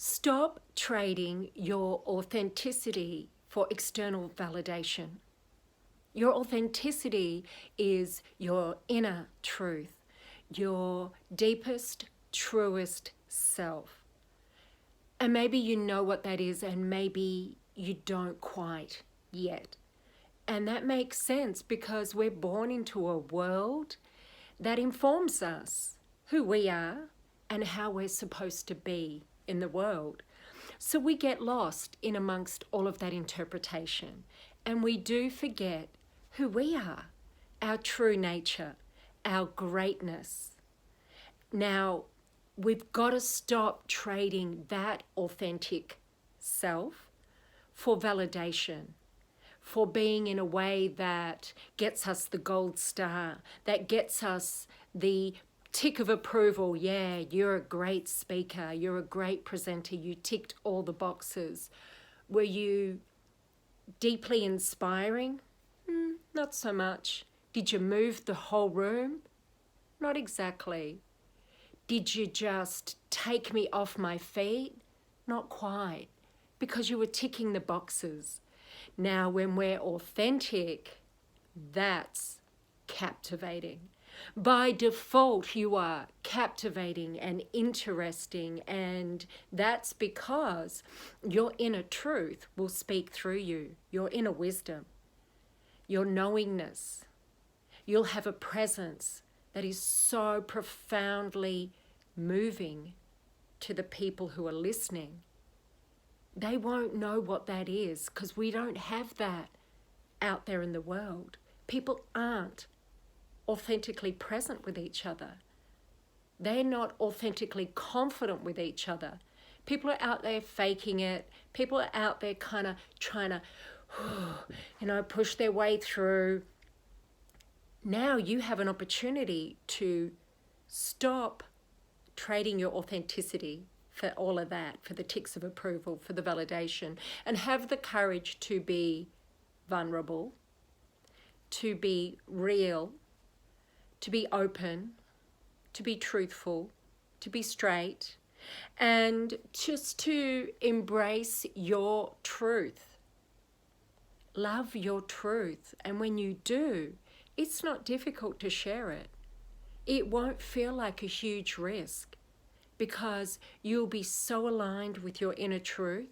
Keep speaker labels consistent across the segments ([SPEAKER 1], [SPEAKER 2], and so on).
[SPEAKER 1] Stop trading your authenticity for external validation. Your authenticity is your inner truth, your deepest, truest self. And maybe you know what that is, and maybe you don't quite yet. And that makes sense because we're born into a world that informs us who we are and how we're supposed to be in the world. So we get lost in amongst all of that interpretation, and we do forget who we are, our true nature, our greatness. Now, we've got to stop trading that authentic self for validation, for being in a way that gets us the gold star, that gets us the tick of approval. Yeah, you're a great speaker, you're a great presenter, you ticked all the boxes. Were you deeply inspiring? Not so much. Did you move the whole room? Not exactly. Did you just take me off my feet? Not quite, because you were ticking the boxes. Now, when we're authentic, that's captivating. By default, you are captivating and interesting, and that's because your inner truth will speak through you, your inner wisdom, your knowingness. You'll have a presence that is so profoundly moving to the people who are listening. They won't know what that is because we don't have that out there in the world. People aren't authentically present with each other. They're not authentically confident with each other. People are out there faking it. People are out there kind of trying to, push their way through. Now you have an opportunity to stop trading your authenticity for all of that, for the ticks of approval, for the validation, and have the courage to be vulnerable, to be real, to be open, to be truthful, to be straight, and just to embrace your truth. Love your truth. And when you do, it's not difficult to share it. It won't feel like a huge risk because you'll be so aligned with your inner truth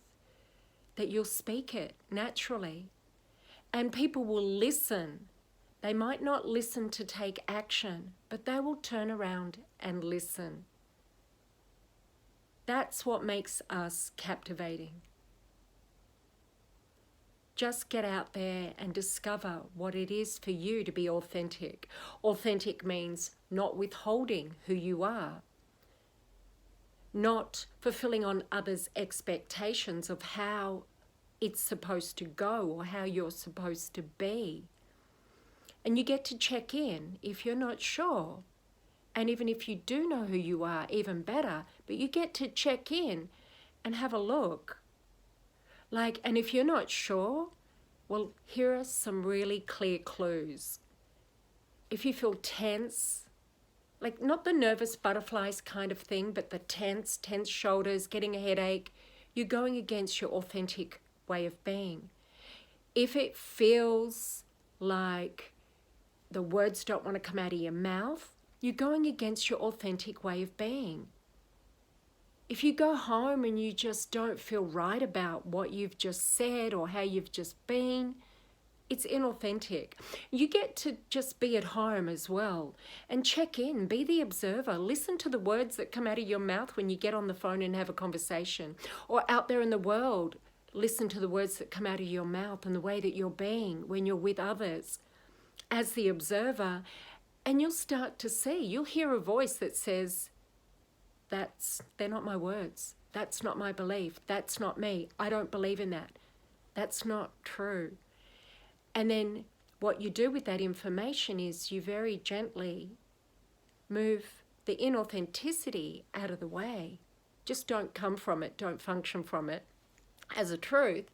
[SPEAKER 1] that you'll speak it naturally. And people will listen. They might not listen to take action, but they will turn around and listen. That's what makes us captivating. Just get out there and discover what it is for you to be authentic. Authentic means not withholding who you are, not fulfilling on others' expectations of how it's supposed to go or how you're supposed to be. And you get to check in if you're not sure. And even if you do know who you are, even better, but you get to check in and have a look. And if you're not sure, well, here are some really clear clues. If you feel tense, not the nervous butterflies kind of thing, but the tense shoulders, getting a headache, you're going against your authentic way of being. If it feels like the words don't want to come out of your mouth, you're going against your authentic way of being. If you go home and you just don't feel right about what you've just said or how you've just been, it's inauthentic. You get to just be at home as well and check in, be the observer. Listen to the words that come out of your mouth when you get on the phone and have a conversation. Or out there in the world, listen to the words that come out of your mouth and the way that you're being when you're with others as the observer. And you'll start to see, you'll hear a voice that says, they're not my words. That's not my belief. That's not me. I don't believe in that. That's not true. And then what you do with that information is you very gently move the inauthenticity out of the way. Just don't come from it. Don't function from it as a truth.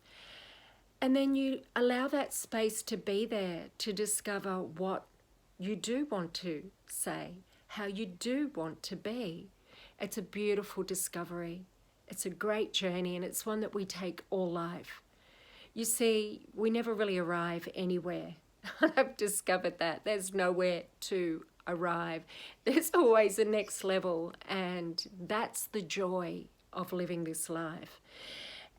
[SPEAKER 1] And then you allow that space to be there to discover what you do want to say, how you do want to be. It's a beautiful discovery. It's a great journey, and it's one that we take all life. You see, we never really arrive anywhere. I've discovered that. There's nowhere to arrive. There's always a next level, and that's the joy of living this life.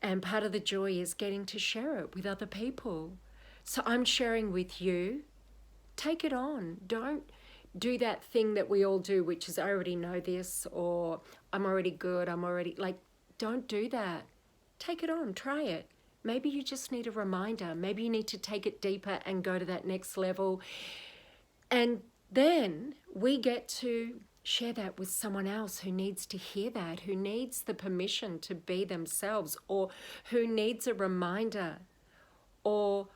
[SPEAKER 1] And part of the joy is getting to share it with other people. So I'm sharing with you. Take it on. Don't do that thing that we all do, which is I already know this, or I'm already good, don't do that. Take it on, try it. Maybe you just need a reminder. Maybe you need to take it deeper and go to that next level. And then we get to share that with someone else who needs to hear that, who needs the permission to be themselves, or who needs a reminder, or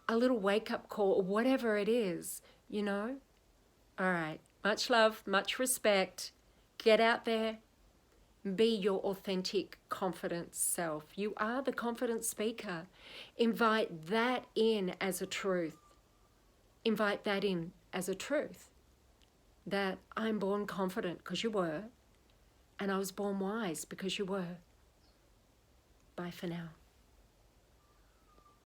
[SPEAKER 1] a little wake-up call, or whatever it is, you know? All right, much love, much respect. Get out there. Be your authentic, confident self. You are the confident speaker. Invite that in as a truth. Invite that in as a truth. That I'm born confident because you were, and I was born wise because you were. Bye for now.